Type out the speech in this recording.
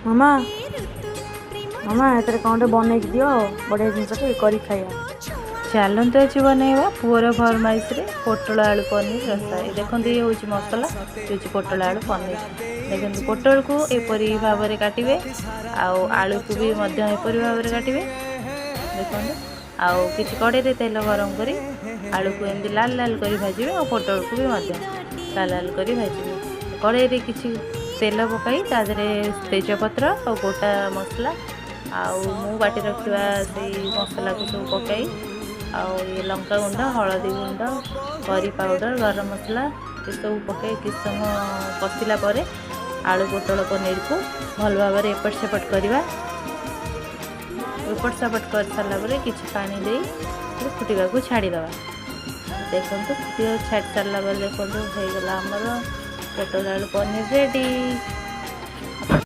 मामा मामा एतरे कौन बन दियो बढ़िया जिनस कर खाया। चलते अच्छी बनवा पुअर फरमाइश रे पोटल आलू पनीर रसा। देखो ये हूँ मसला, ये हूँ पोटल आलू पनीर। देखो पोटल को एपरी भाव में काटिए, आलू को भी एपरी भाव में काटिए। देखो आउ कि कड़े तेल गरम कर आलू को एमती लाल लाल कर भाजे और पोटल को भी लाल लाल कर भाजे। कड़े किसी तेल पकई तादे तेजपत्र और गोटा मसला मु बाटी रखा से मसला को सब पकई ये लंका गुंड हलदी गुंड करी पाउडर गरम मसला ये सब पकई किस समय कषिला आलू पोटल पनीर को भल भाव में एपट सेपट करवा। एपट सेपट कर सारापर किसी पानी दे फुटा को छाड़ीदे। देखो फुटा छाड़ी सारापर देखो हो गला आमर पोटल आलू पनीर रेडी।